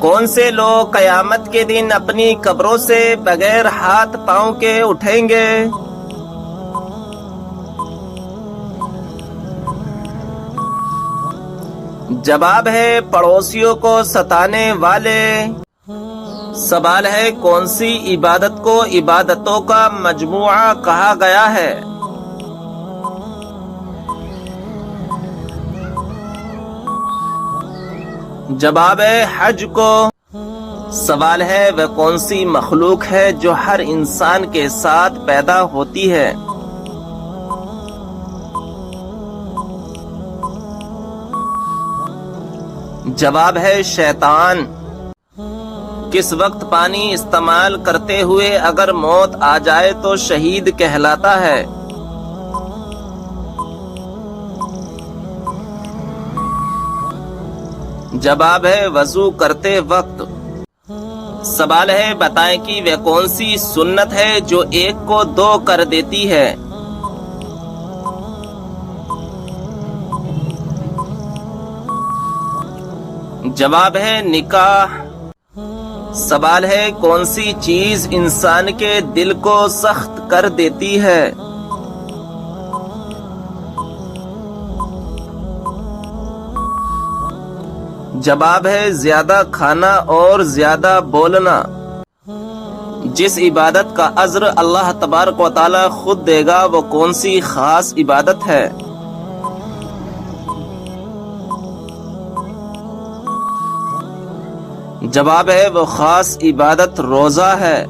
کون سے لوگ قیامت کے دن اپنی قبروں سے بغیر ہاتھ پاؤں کے اٹھیں گے؟ جواب ہے پڑوسیوں کو ستانے والے۔ سوال ہے کون سی عبادت کو عبادتوں کا مجموعہ کہا گیا ہے؟ جواب ہے حج کو۔ سوال ہے وہ کون سی مخلوق ہے جو ہر انسان کے ساتھ پیدا ہوتی ہے؟ جواب ہے شیطان۔ کس وقت پانی استعمال کرتے ہوئے اگر موت آ جائے تو شہید کہلاتا ہے؟ جواب ہے وضو کرتے وقت۔ سوال ہے بتائیں کہ وہ کون سی سنت ہے جو ایک کو دو کر دیتی ہے؟ جواب ہے نکاح۔ سوال ہے کون سی چیز انسان کے دل کو سخت کر دیتی ہے؟ جواب ہے زیادہ کھانا اور زیادہ بولنا۔ جس عبادت کا اجر اللہ تبارک و تعالی خود دے گا وہ کون سی خاص عبادت ہے؟ جواب ہے وہ خاص عبادت روزہ ہے۔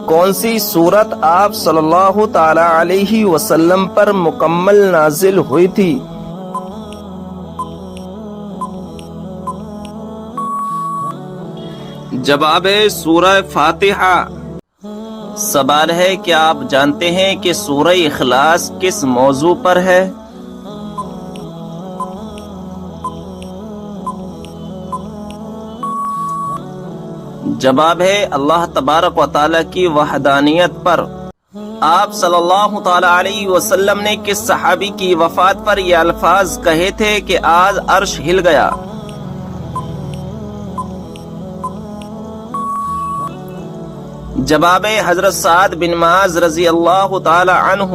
کون سی سورت آپ صلی اللہ تعالی علیہ وسلم پر مکمل نازل ہوئی تھی؟ جواب ہے سورہ فاتحہ۔ سوال ہے کیا آپ جانتے ہیں کہ سورہ اخلاص کس موضوع پر ہے؟ جواب ہے اللہ تبارک و تعالی کی وحدانیت پر۔ آپ صلی اللہ تعالی علیہ وسلم نے کس صحابی کی وفات پر یہ الفاظ کہے تھے کہ آج عرش ہل گیا؟ جواب ہے حضرت سعد بن معاذ رضی اللہ تعالی عنہ۔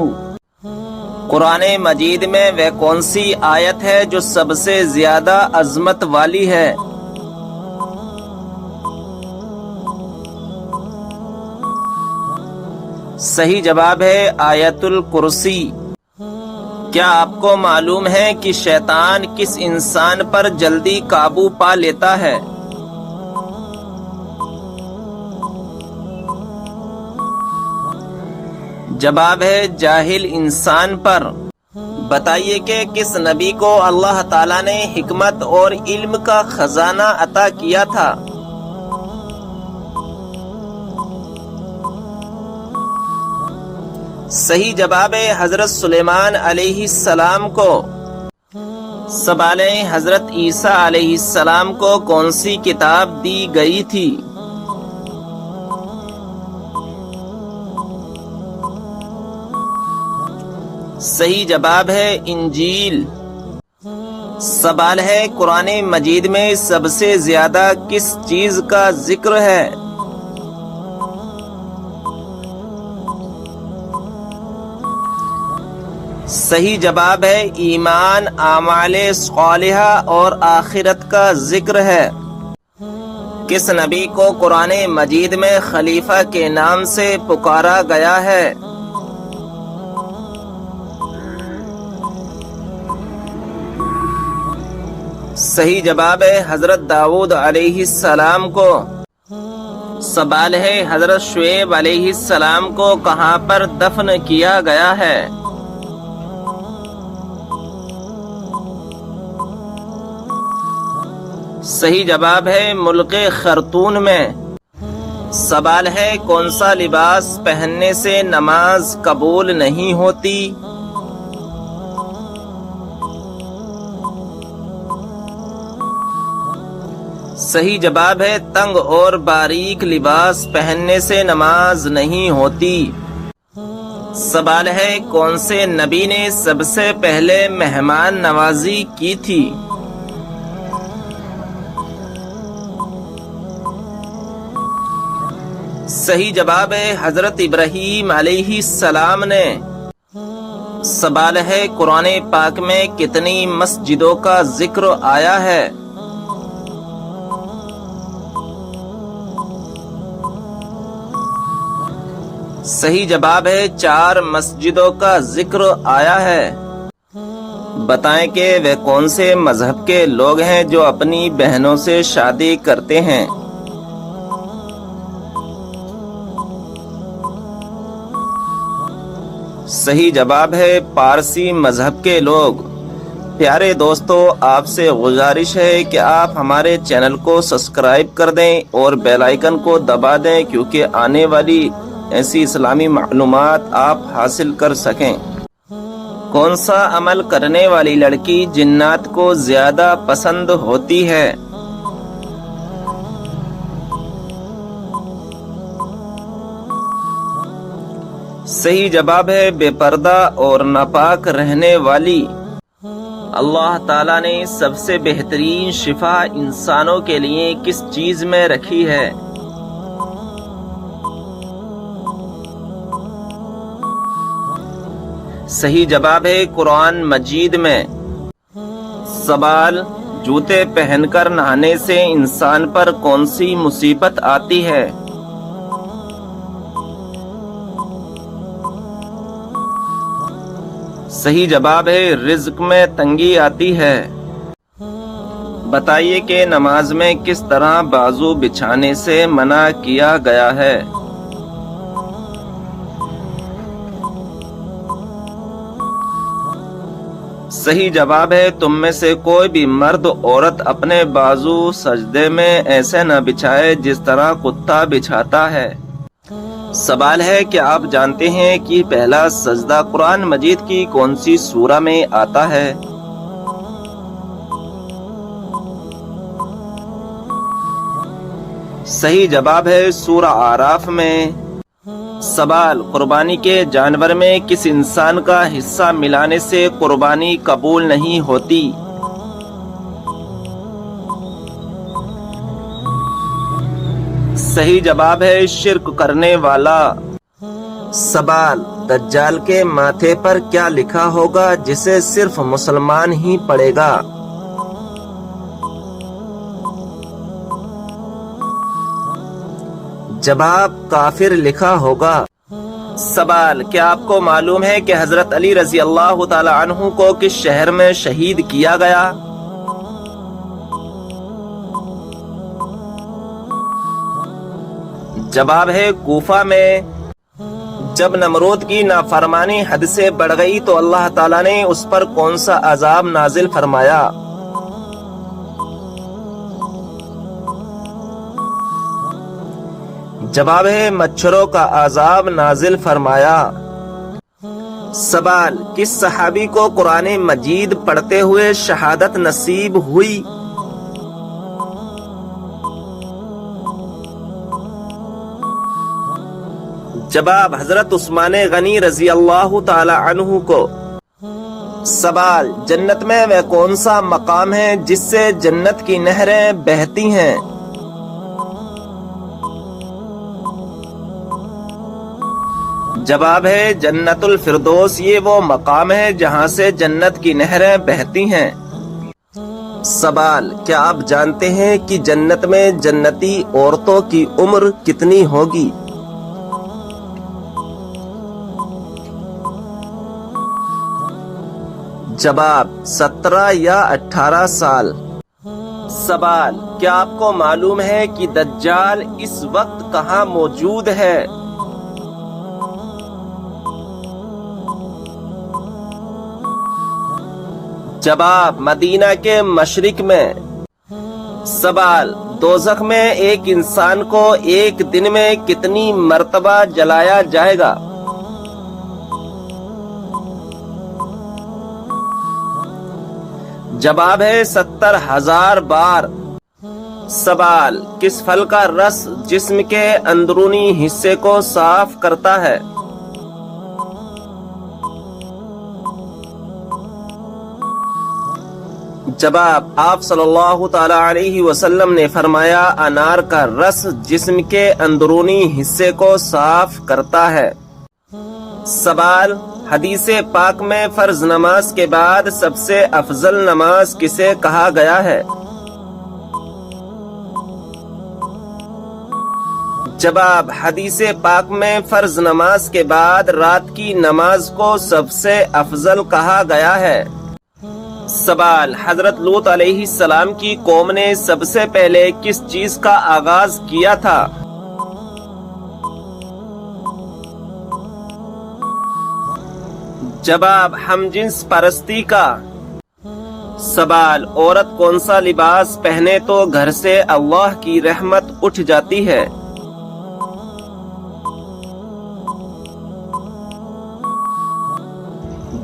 قرآن مجید میں وہ کون سی آیت ہے جو سب سے زیادہ عظمت والی ہے؟ صحیح جواب ہے آیت الکرسی۔ کیا آپ کو معلوم ہے کہ شیطان کس انسان پر جلدی قابو پا لیتا ہے؟ جواب ہے جاہل انسان پر۔ بتائیے کہ کس نبی کو اللہ تعالیٰ نے حکمت اور علم کا خزانہ عطا کیا تھا؟ صحیح جواب ہے حضرت سلیمان علیہ السلام کو۔ سوال ہے حضرت عیسیٰ علیہ السلام کو کون سی کتاب دی گئی تھی؟ صحیح جواب ہے انجیل۔ سوال ہے قرآن مجید میں سب سے زیادہ کس چیز کا ذکر ہے؟ صحیح جواب ہے ایمان، اعمال صالحہ اور آخرت کا ذکر ہے۔ کس نبی کو قرآن مجید میں خلیفہ کے نام سے پکارا گیا ہے؟ صحیح جواب ہے حضرت داؤد علیہ السلام کو۔ سوال ہے حضرت شعیب علیہ السلام کو کہاں پر دفن کیا گیا ہے؟ صحیح جواب ہے ملک خرطون میں۔ سوال ہے کون سا لباس پہننے سے نماز قبول نہیں ہوتی؟ صحیح جواب ہے تنگ اور باریک لباس پہننے سے نماز نہیں ہوتی۔ سوال ہے کون سے نبی نے سب سے پہلے مہمان نوازی کی تھی؟ صحیح جواب ہے حضرت ابراہیم علیہ السلام نے۔ سوال ہے قرآن پاک میں کتنی مسجدوں کا ذکر آیا ہے؟ صحیح جواب ہے 4 مسجدوں کا ذکر آیا ہے۔ بتائیں کہ وہ کون سے مذہب کے لوگ ہیں جو اپنی بہنوں سے شادی کرتے ہیں؟ صحیح جواب ہے پارسی مذہب کے لوگ۔ پیارے دوستو، آپ سے گزارش ہے کہ آپ ہمارے چینل کو سبسکرائب کر دیں اور بیل آئیکن کو دبا دیں، کیونکہ آنے والی ایسی اسلامی معلومات آپ حاصل کر سکیں۔ کون سا عمل کرنے والی لڑکی جنات کو زیادہ پسند ہوتی ہے؟ صحیح جواب ہے بے پردہ اور ناپاک رہنے والی۔ اللہ تعالیٰ نے سب سے بہترین شفا انسانوں کے لیے کس چیز میں رکھی ہے؟ صحیح جواب ہے قرآن مجید میں۔ سوال، جوتے پہن کر نہانے سے انسان پر کون سی مصیبت آتی ہے؟ صحیح جواب ہے رزق میں تنگی آتی ہے۔ بتائیے کہ نماز میں کس طرح بازو بچھانے سے منع کیا گیا ہے؟ صحیح جواب ہے تم میں سے کوئی بھی مرد عورت اپنے بازو سجدے میں ایسے نہ بچھائے جس طرح کتا بچھاتا ہے۔ سوال ہے کہ آپ جانتے ہیں کہ پہلا سجدہ قرآن مجید کی کون سی سورہ میں آتا ہے؟ صحیح جواب ہے سورہ اعراف میں۔ سوال، قربانی کے جانور میں کس انسان کا حصہ ملانے سے قربانی قبول نہیں ہوتی؟ صحیح جواب ہے شرک کرنے والا۔ سوال، دجال کے ماتھے پر کیا لکھا ہوگا جسے صرف مسلمان ہی پڑھے گا؟ جواب، کافر لکھا ہوگا۔ سوال، کیا آپ کو معلوم ہے کہ حضرت علی رضی اللہ تعالی عنہ کو کس شہر میں شہید کیا گیا؟ جواب ہے کوفہ میں۔ جب نمرود کی نافرمانی حد سے بڑھ گئی تو اللہ تعالیٰ نے اس پر کون سا عذاب نازل فرمایا؟ جواب ہے مچھروں کا عذاب نازل فرمایا۔ سوال، کس صحابی کو قرآن مجید پڑھتے ہوئے شہادت نصیب ہوئی؟ جواب، حضرت عثمان غنی رضی اللہ تعالی عنہ کو۔ سوال، جنت میں وہ کون سا مقام ہے جس سے جنت کی نہریں بہتی ہیں؟ جواب ہے جنت الفردوس، یہ وہ مقام ہے جہاں سے جنت کی نہریں بہتی ہیں۔ سوال، کیا آپ جانتے ہیں کہ جنت میں جنتی عورتوں کی عمر کتنی ہوگی؟ جواب، 17 یا 18 سال۔ سوال، کیا آپ کو معلوم ہے کہ دجال اس وقت کہاں موجود ہے؟ جواب، مدینہ کے مشرق میں۔ سوال، دوزخ میں ایک انسان کو ایک دن میں کتنی مرتبہ جلایا جائے گا؟ جواب ہے 70,000 بار۔ سوال، کس پھل کا رس جسم کے اندرونی حصے کو صاف کرتا ہے؟ جواب: آپ صلی اللہ تعالی علیہ وسلم نے فرمایا انار کا رس جسم کے اندرونی حصے کو صاف کرتا ہے۔ سوال: حدیث پاک میں فرض نماز کے بعد سب سے افضل نماز کسے کہا گیا ہے؟ جواب: حدیث پاک میں فرض نماز کے بعد رات کی نماز کو سب سے افضل کہا گیا ہے۔ سوال: حضرت لوط علیہ السلام کی قوم نے سب سے پہلے کس چیز کا آغاز کیا تھا؟ جواب: ہم جنس پرستی کا۔ سوال: عورت کون سا لباس پہنے تو گھر سے اللہ کی رحمت اٹھ جاتی ہے؟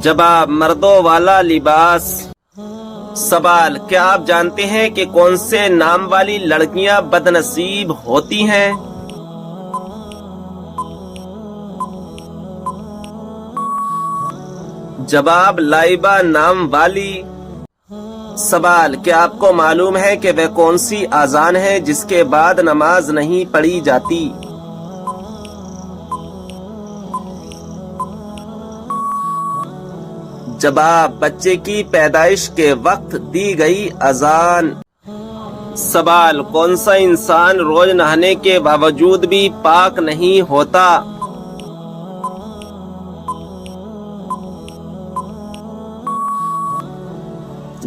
جواب: مردوں والا لباس۔ سوال: کیا آپ جانتے ہیں کہ کون سے نام والی لڑکیاں بد نصیب ہوتی ہیں؟ جواب: لائبہ نام والی۔ سوال: کیا آپ کو معلوم ہے کہ وہ کون سی اذان ہے جس کے بعد نماز نہیں پڑھی جاتی؟ جواب: بچے کی پیدائش کے وقت دی گئی اذان۔ سوال: کون سا انسان روز نہانے کے باوجود بھی پاک نہیں ہوتا؟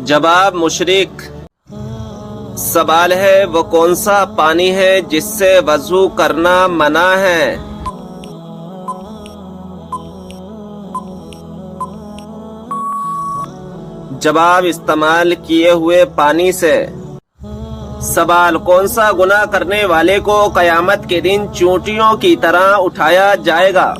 جواب: مشرک۔ سوال ہے وہ کون سا پانی ہے جس سے وضو کرنا منع ہے؟ جواب: استعمال کیے ہوئے پانی سے۔ سوال: کون سا گناہ کرنے والے کو قیامت کے دن چونٹیوں کی طرح اٹھایا جائے گا؟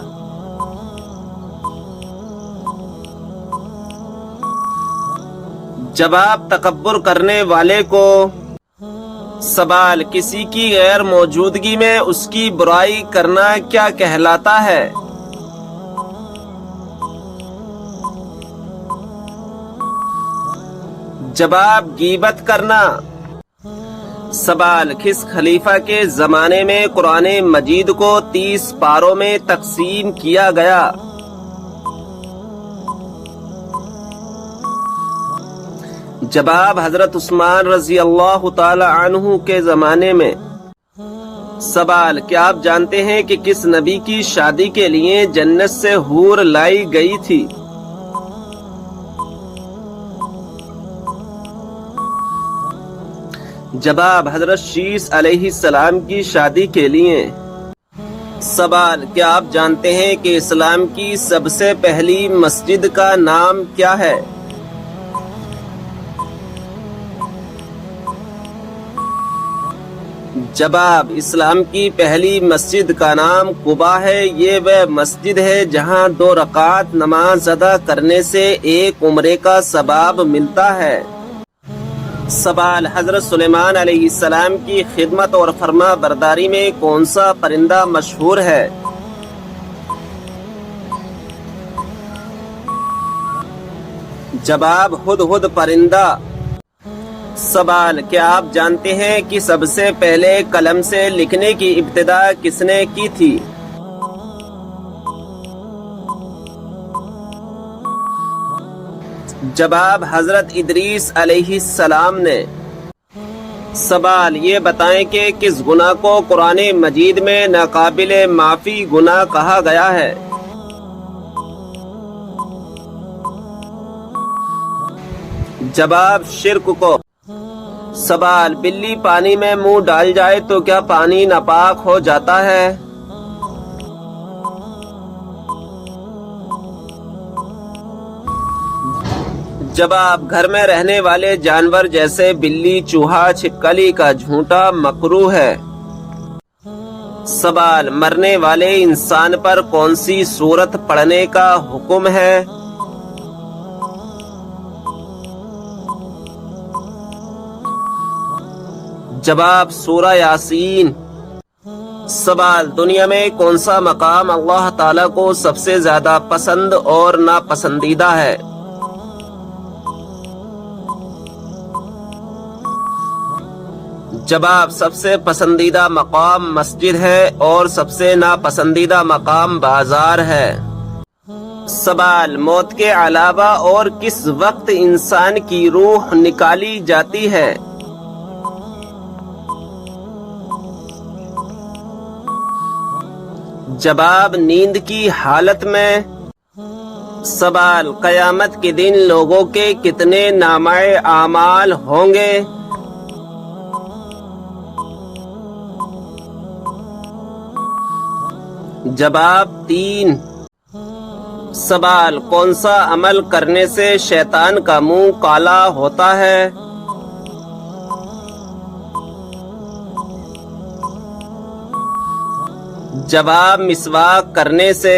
جواب: تکبر کرنے والے کو۔ سوال: کسی کی غیر موجودگی میں اس کی برائی کرنا کیا کہلاتا ہے؟ جواب: غیبت کرنا۔ سوال: کس خلیفہ کے زمانے میں قرآن مجید کو 30 پاروں میں تقسیم کیا گیا؟ جواب: حضرت عثمان رضی اللہ تعالی عنہ کے زمانے میں۔ سوال: کیا آپ جانتے ہیں کہ کس نبی کی شادی کے لیے جنت سے حور لائی گئی تھی؟ جواب: حضرت شیس علیہ السلام کی شادی کے لیے۔ سوال: کیا آپ جانتے ہیں کہ اسلام کی سب سے پہلی مسجد کا نام کیا ہے؟ جواب: اسلام کی پہلی مسجد کا نام قباء ہے۔ یہ وہ مسجد ہے جہاں 2 رکعت نماز ادا کرنے سے 1 عمرے کا ثواب ملتا ہے۔ سوال: حضرت سلیمان علیہ السلام کی خدمت اور فرما برداری میں کون سا پرندہ مشہور ہے؟ جواب: ہدہد پرندہ۔ سوال: کیا آپ جانتے ہیں کہ سب سے پہلے قلم سے لکھنے کی ابتدا کس نے کی تھی؟ جواب: حضرت ادریس علیہ السلام نے۔ سوال: یہ بتائیں کہ کس گناہ کو قرآن مجید میں ناقابل معافی گناہ کہا گیا ہے؟ جواب: شرک کو۔ سوال: بلی پانی میں منہ ڈال جائے تو کیا پانی ناپاک ہو جاتا ہے؟ جواب: گھر میں رہنے والے جانور جیسے بلی، چوہا، چھپکلی کا جھونٹا مکروہ ہے۔ سوال: مرنے والے انسان پر کون سی سورت پڑھنے کا حکم ہے؟ جواب: سورہ یاسین۔ سوال: دنیا میں کون سا مقام اللہ تعالیٰ کو سب سے زیادہ پسند اور ناپسندیدہ ہے؟ جواب: سب سے پسندیدہ مقام مسجد ہے اور سب سے ناپسندیدہ مقام بازار ہے۔ سوال: موت کے علاوہ اور کس وقت انسان کی روح نکالی جاتی ہے؟ جواب: نیند کی حالت میں۔ سوال: قیامت کے دن لوگوں کے کتنے نامہ اعمال ہوں گے؟ جواب: 3۔ سوال: کون سا عمل کرنے سے شیطان کا منہ کالا ہوتا ہے؟ جواب: مسواک کرنے سے۔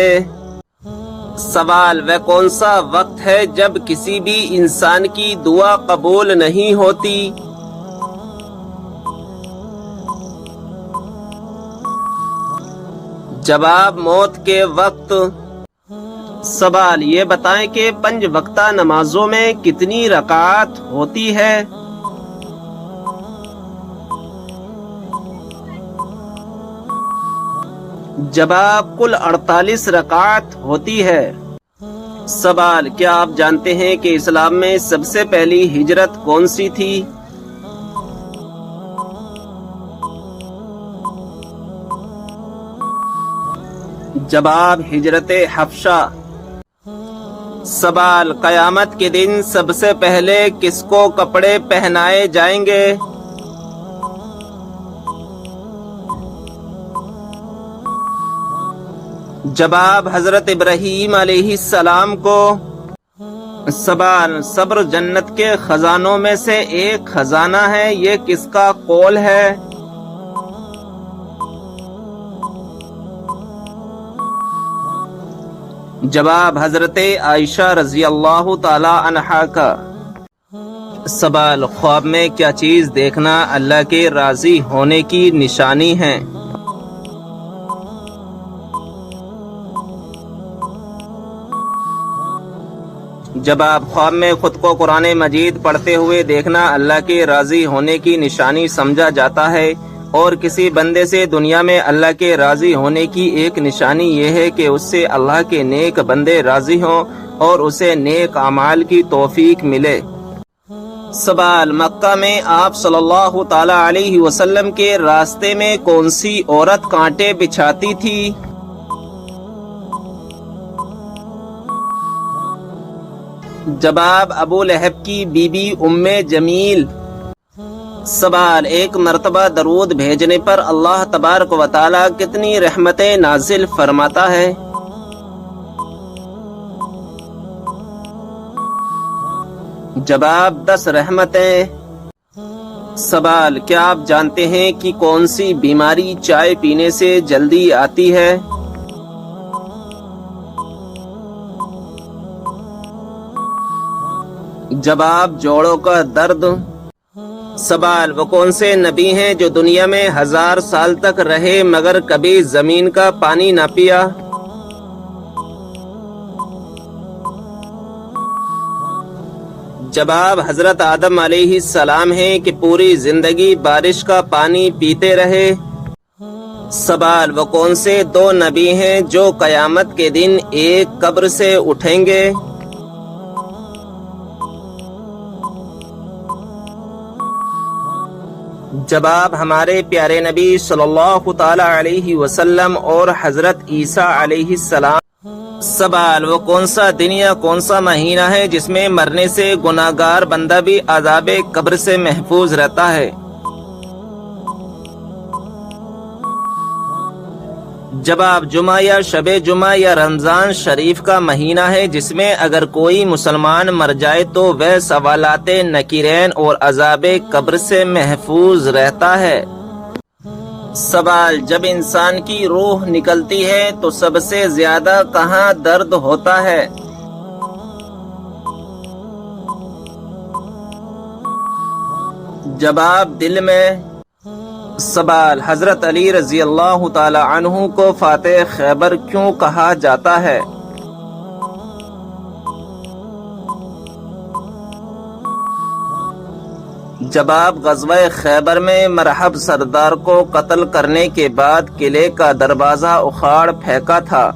سوال: وہ کون سا وقت ہے جب کسی بھی انسان کی دعا قبول نہیں ہوتی؟ جواب: موت کے وقت۔ سوال: یہ بتائیں کہ 5 وقتہ نمازوں میں کتنی رکعات ہوتی ہے؟ جواب: کل 48 رکعات ہوتی ہے۔ سوال: کیا آپ جانتے ہیں کہ اسلام میں سب سے پہلی ہجرت کون سی تھی؟ جواب: ہجرت حبشہ۔ سوال: قیامت کے دن سب سے پہلے کس کو کپڑے پہنائے جائیں گے؟ جواب: حضرت ابراہیم علیہ السلام کو۔ سوال: صبر جنت کے خزانوں میں سے ایک خزانہ ہے، یہ کس کا قول ہے؟ جواب: حضرت عائشہ رضی اللہ تعالی عنہا کا۔ سوال: خواب میں کیا چیز دیکھنا اللہ کے راضی ہونے کی نشانی ہے؟ جواب: خواب میں خود کو قرآن مجید پڑھتے ہوئے دیکھنا اللہ کے راضی ہونے کی نشانی سمجھا جاتا ہے، اور کسی بندے سے دنیا میں اللہ کے راضی ہونے کی ایک نشانی یہ ہے کہ اس سے اللہ کے نیک بندے راضی ہوں اور اسے نیک اعمال کی توفیق ملے۔ سوال: مکہ میں آپ صلی اللہ تعالی علیہ وسلم کے راستے میں کون سی عورت کانٹے بچھاتی تھی؟ جواب: ابو لہب کی بیوی ام جمیل۔ سوال: ایک مرتبہ درود بھیجنے پر اللہ تبارک و تعالی کتنی رحمتیں نازل فرماتا ہے؟ جواب: 10 رحمتیں۔ سوال: کیا آپ جانتے ہیں کہ کون سی بیماری چائے پینے سے جلدی آتی ہے؟ جواب: جوڑوں کا درد۔ سوال: وہ کون سے نبی ہیں جو دنیا میں 1000 سال تک رہے مگر کبھی زمین کا پانی نہ پیا؟ جواب: حضرت آدم علیہ السلام ہیں کہ پوری زندگی بارش کا پانی پیتے رہے۔ سوال: وہ کون سے 2 نبی ہیں جو قیامت کے دن ایک قبر سے اٹھیں گے؟ جواب: ہمارے پیارے نبی صلی اللہ تعالی علیہ وسلم اور حضرت عیسیٰ علیہ السلام۔ سوال: وہ کون سا دن یا کون سا مہینہ ہے جس میں مرنے سے گناہگار بندہ بھی عذاب قبر سے محفوظ رہتا ہے؟ جواب: جمعہ یا شب جمعہ یا رمضان شریف کا مہینہ ہے جس میں اگر کوئی مسلمان مر جائے تو وہ سوالات نکیرین اور عذاب قبر سے محفوظ رہتا ہے۔ سوال: جب انسان کی روح نکلتی ہے تو سب سے زیادہ کہاں درد ہوتا ہے؟ جواب: دل میں۔ سوال: حضرت علی رضی اللہ تعالی عنہ کو فاتح خیبر کیوں کہا جاتا ہے؟ جب آپ غزوہ خیبر میں مرحب سردار کو قتل کرنے کے بعد قلعے کا دروازہ اخاڑ پھینکا تھا۔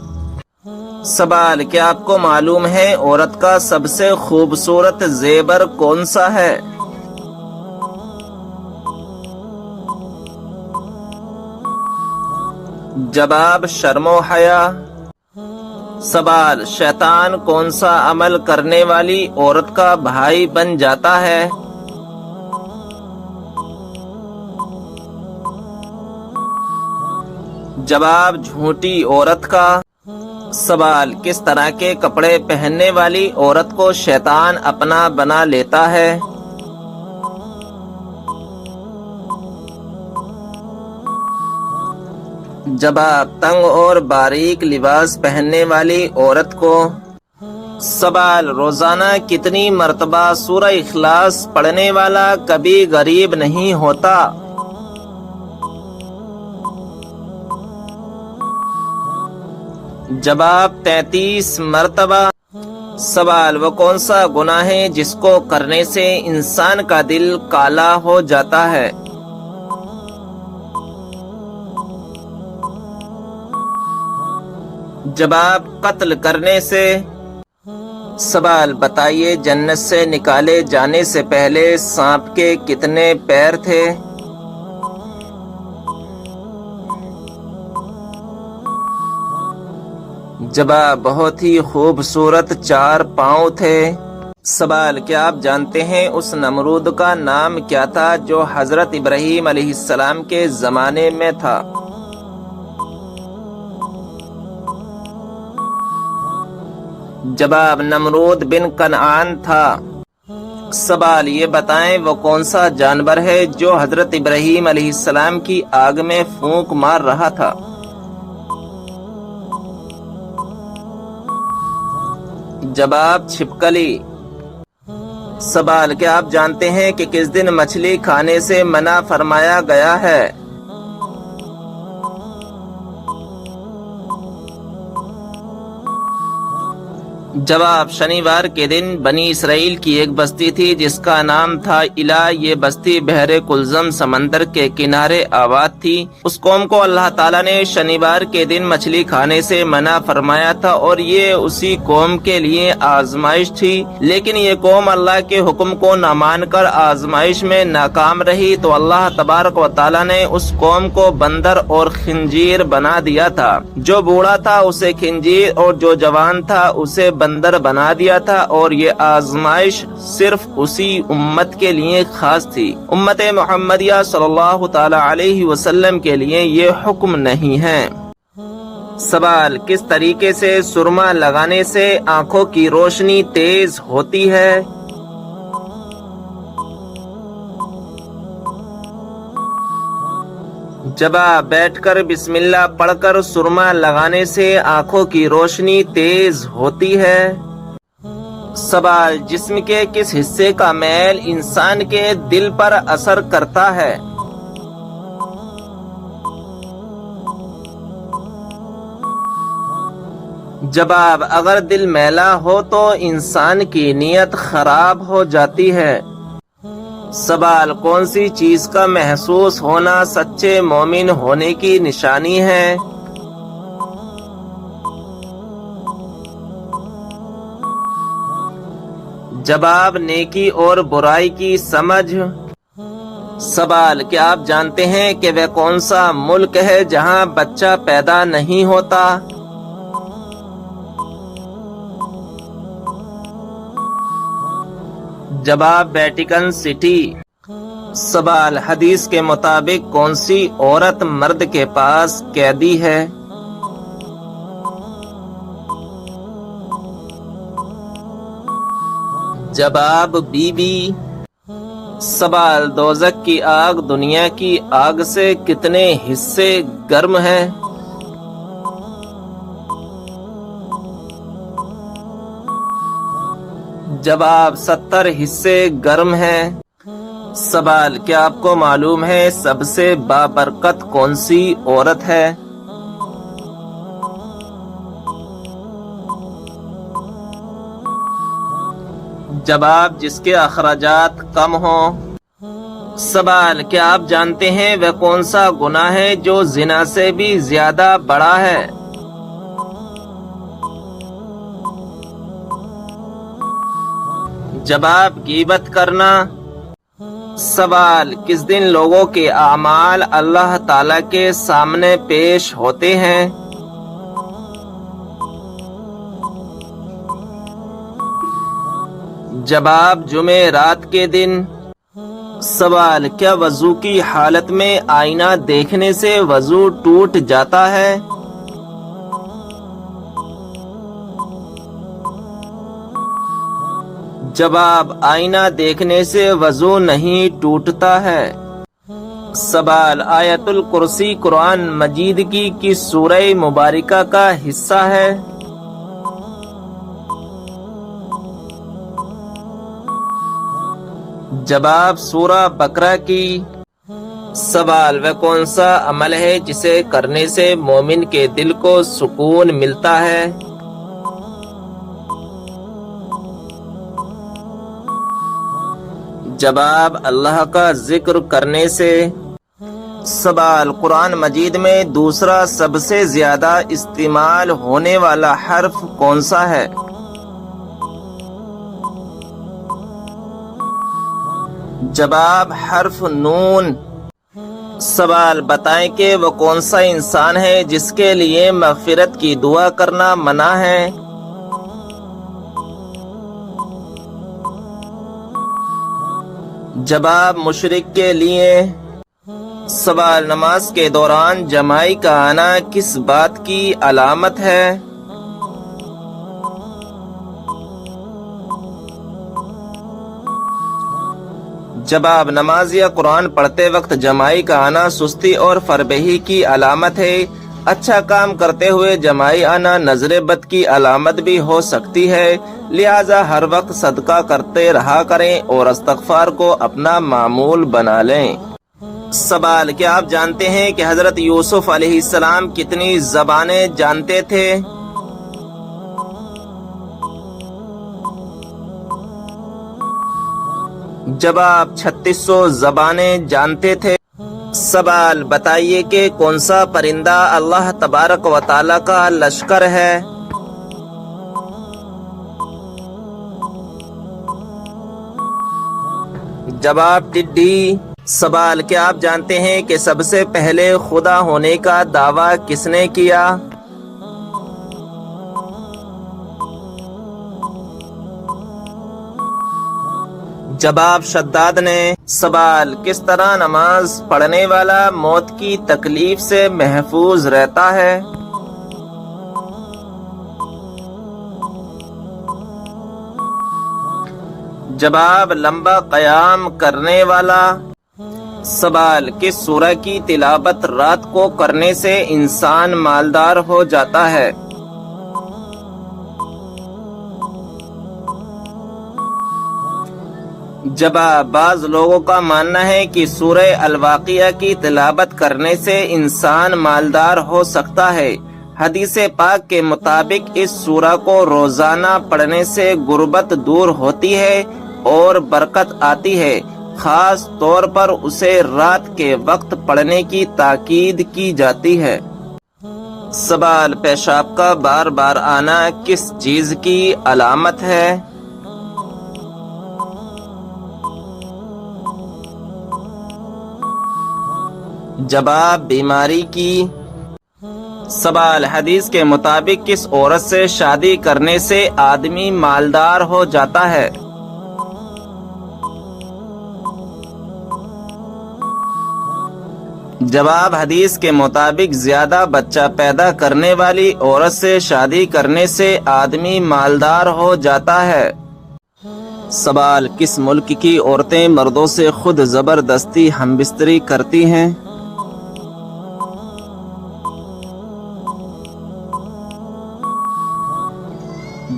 سوال، کیا آپ کو معلوم ہے عورت کا سب سے خوبصورت زیور کون سا ہے؟ جواب، شرم و حیا۔ سوال، شیطان کون سا عمل کرنے والی عورت کا بھائی بن جاتا ہے؟ جواب، جھوٹی عورت کا۔ سوال، کس طرح کے کپڑے پہننے والی عورت کو شیطان اپنا بنا لیتا ہے؟ جواب، تنگ اور باریک لباس پہننے والی عورت کو۔ سوال، روزانہ کتنی مرتبہ سورہ اخلاص پڑھنے والا کبھی غریب نہیں ہوتا؟ جواب، 33 مرتبہ۔ سوال، وہ کون سا گناہ ہے جس کو کرنے سے انسان کا دل کالا ہو جاتا ہے؟ جواب، قتل کرنے سے۔ سوال، بتائیے جنت سے نکالے جانے سے پہلے سانپ کے کتنے پیر تھے؟ جواب، بہت ہی خوبصورت 4 پاؤں تھے۔ سوال، کیا آپ جانتے ہیں اس نمرود کا نام کیا تھا جو حضرت ابراہیم علیہ السلام کے زمانے میں تھا؟ جواب، نمرود بن کنعان تھا۔ سوال، یہ بتائیں وہ کون سا جانور ہے جو حضرت ابراہیم علیہ السلام کی آگ میں پھونک مار رہا تھا؟ جواب، چھپکلی۔ سوال، کیا آپ جانتے ہیں کہ کس دن مچھلی کھانے سے منع فرمایا گیا ہے؟ جواب، شنیوار کے دن بنی اسرائیل کی ایک بستی تھی جس کا نام تھا الا۔ یہ بستی بحر کلزم سمندر کے کنارے آباد تھی۔ اس قوم کو اللہ تعالیٰ نے شنیوار کے دن مچھلی کھانے سے منع فرمایا تھا اور یہ اسی قوم کے لیے آزمائش تھی، لیکن یہ قوم اللہ کے حکم کو نہ مان کر آزمائش میں ناکام رہی تو اللہ تبارک و تعالیٰ نے اس قوم کو بندر اور خنزیر بنا دیا تھا۔ جو بوڑھا تھا اسے خنزیر اور جو جوان تھا اسے بندر بنا دیا تھا، اور یہ آزمائش صرف اسی امت کے لیے خاص تھی۔ امت محمدیہ صلی اللہ تعالی علیہ وسلم کے لیے یہ حکم نہیں ہے۔ سوال، کس طریقے سے سرما لگانے سے آنکھوں کی روشنی تیز ہوتی ہے؟ جواب، بیٹھ کر بسم اللہ پڑھ کر سرما لگانے سے آنکھوں کی روشنی تیز ہوتی ہے۔ سوال، جسم کے کس حصے کا میل انسان کے دل پر اثر کرتا ہے؟ جواب، اگر دل میلا ہو تو انسان کی نیت خراب ہو جاتی ہے۔ سوال، کون سی چیز کا محسوس ہونا سچے مومن ہونے کی نشانی ہے؟ جواب، نیکی اور برائی کی سمجھ۔ سوال، کیا آپ جانتے ہیں کہ وہ کون سا ملک ہے جہاں بچہ پیدا نہیں ہوتا؟ جواب، ویٹیکن سٹی۔ سوال، حدیث کے مطابق کون سی عورت مرد کے پاس قیدی ہے؟ جواب، بی بی۔ سوال، دوزخ کی آگ دنیا کی آگ سے کتنے حصے گرم ہے؟ جواب، 70 حصے گرم ہے۔ سوال، کیا آپ کو معلوم ہے سب سے بابرکت کون سی عورت ہے؟ جواب، جس کے اخراجات کم ہوں۔ سوال، کیا آپ جانتے ہیں وہ کون سا گناہ ہے جو زنا سے بھی زیادہ بڑا ہے؟ جواب، غیبت کرنا۔ سوال، کس دن لوگوں کے اعمال اللہ تعالی کے سامنے پیش ہوتے ہیں؟ جواب، جمعرات کے دن۔ سوال، کیا وضو کی حالت میں آئینہ دیکھنے سے وضو ٹوٹ جاتا ہے؟ جواب، آئینہ دیکھنے سے وضو نہیں ٹوٹتا ہے۔ سوال، آیت الکرسی قرآن مجید کی کس سورہ مبارکہ کا حصہ ہے؟ جواب، سورہ بقرہ کی۔ سوال، وہ کون سا عمل ہے جسے کرنے سے مومن کے دل کو سکون ملتا ہے؟ جواب، اللہ کا ذکر کرنے سے۔ سوال، قرآن مجید میں دوسرا سب سے زیادہ استعمال ہونے والا حرف کون سا ہے؟ جواب، حرف نون۔ سوال، بتائیں کہ وہ کون سا انسان ہے جس کے لیے مغفرت کی دعا کرنا منع ہے؟ جواب، مشرک کے لیے۔ سوال، نماز کے دوران جمائی کا آنا کس بات کی علامت ہے؟ جواب، نماز یا قرآن پڑھتے وقت جمائی کا آنا سستی اور فربہی کی علامت ہے۔ اچھا کام کرتے ہوئے جمائی آنا نظر بد کی علامت بھی ہو سکتی ہے، لہذا ہر وقت صدقہ کرتے رہا کریں اور استغفار کو اپنا معمول بنا لیں۔ سوال، کیا آپ جانتے ہیں کہ حضرت یوسف علیہ السلام کتنی زبانیں جانتے تھے؟ جواب، 3600 زبانیں جانتے تھے۔ سوال، بتائیے کہ کون سا پرندہ اللہ تبارک و تعالی کا لشکر ہے؟ جواب، ٹڈی۔ سوال، کیا آپ جانتے ہیں کہ سب سے پہلے خدا ہونے کا دعویٰ کس نے کیا؟ جواب، شداد نے۔ سوال، کس طرح نماز پڑھنے والا موت کی تکلیف سے محفوظ رہتا ہے؟ جواب، لمبا قیام کرنے والا۔ سوال، کس سورہ کی تلاوت رات کو کرنے سے انسان مالدار ہو جاتا ہے؟ جواب، بعض لوگوں کا ماننا ہے کہ سورہ الواقعہ کی تلاوت کرنے سے انسان مالدار ہو سکتا ہے۔ حدیث پاک کے مطابق اس سورہ کو روزانہ پڑھنے سے غربت دور ہوتی ہے اور برکت آتی ہے، خاص طور پر اسے رات کے وقت پڑھنے کی تاکید کی جاتی ہے۔ سوال، پیشاب کا بار بار آنا کس چیز کی علامت ہے؟ جواب، بیماری کی۔ سوال، حدیث کے مطابق کس عورت سے شادی کرنے سے آدمی مالدار ہو جاتا ہے؟ جواب، حدیث کے مطابق زیادہ بچہ پیدا کرنے والی عورت سے شادی کرنے سے آدمی مالدار ہو جاتا ہے۔ سوال، کس ملک کی عورتیں مردوں سے خود زبردستی ہم بستری کرتی ہیں؟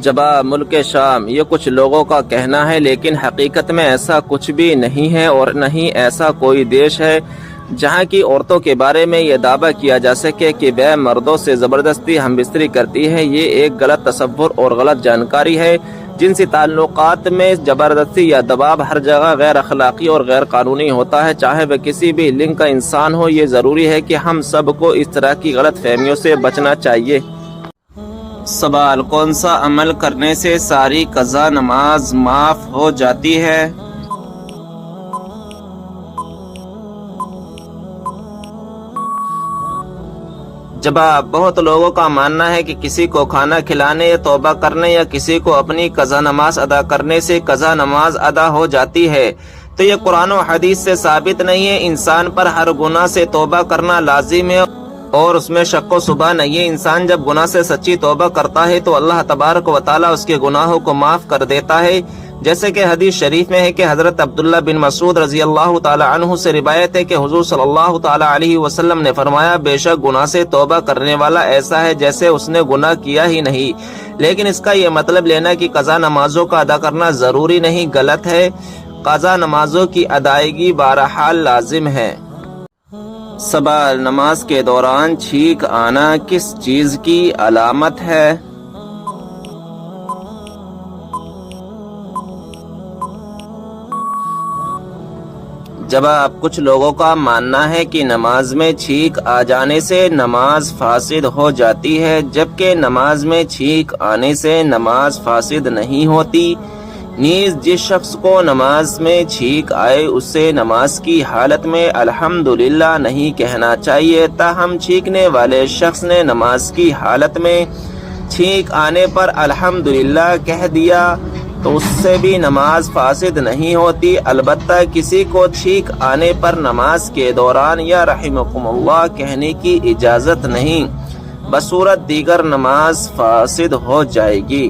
جواب، ملک شام۔ یہ کچھ لوگوں کا کہنا ہے، لیکن حقیقت میں ایسا کچھ بھی نہیں ہے اور نہ ہی ایسا کوئی دیش ہے جہاں کی عورتوں کے بارے میں یہ دعویٰ کیا جا سکے کہ وہ مردوں سے زبردستی ہم بستری کرتی ہے۔ یہ ایک غلط تصور اور غلط جانکاری ہے۔ جنسی تعلقات میں زبردستی یا دباؤ ہر جگہ غیر اخلاقی اور غیر قانونی ہوتا ہے، چاہے وہ کسی بھی لنگ کا انسان ہو۔ یہ ضروری ہے کہ ہم سب کو اس طرح کی غلط فہمیوں سے بچنا چاہیے۔ سوال: کون سا عمل کرنے سے ساری قضا نماز معاف ہو جاتی ہے؟ جواب: بہت لوگوں کا ماننا ہے کہ کسی کو کھانا کھلانے یا توبہ کرنے یا کسی کو اپنی قضا نماز ادا کرنے سے قضا نماز ادا ہو جاتی ہے، تو یہ قرآن و حدیث سے ثابت نہیں ہے۔ انسان پر ہر گناہ سے توبہ کرنا لازم ہے اور اس میں شک و شبہ نہیں ہے۔ انسان جب گناہ سے سچی توبہ کرتا ہے تو اللہ تبارک و تعالیٰ اس کے گناہوں کو معاف کر دیتا ہے، جیسے کہ حدیث شریف میں ہے کہ حضرت عبداللہ بن مسعود رضی اللہ تعالی عنہ سے روایت ہے کہ حضور صلی اللہ تعالی علیہ وسلم نے فرمایا، بے شک گناہ سے توبہ کرنے والا ایسا ہے جیسے اس نے گناہ کیا ہی نہیں۔ لیکن اس کا یہ مطلب لینا کہ قضا نمازوں کا ادا کرنا ضروری نہیں، غلط ہے۔ قضا نمازوں کی ادائیگی بہرحال لازم ہے۔ سوال: نماز کے دوران چھینک آنا کس چیز کی علامت ہے؟ جواب: کچھ لوگوں کا ماننا ہے کہ نماز میں چھینک آ جانے سے نماز فاسد ہو جاتی ہے، جبکہ نماز میں چھینک آنے سے نماز فاسد نہیں ہوتی۔ نیز جس شخص کو نماز میں چھینک آئے اسے نماز کی حالت میں الحمدللہ نہیں کہنا چاہیے، تاہم چھینکنے والے شخص نے نماز کی حالت میں چھینک آنے پر الحمدللہ کہہ دیا تو اس سے بھی نماز فاسد نہیں ہوتی۔ البتہ کسی کو چھینک آنے پر نماز کے دوران یا رحمکم اللہ کہنے کی اجازت نہیں، بصورت دیگر نماز فاسد ہو جائے گی۔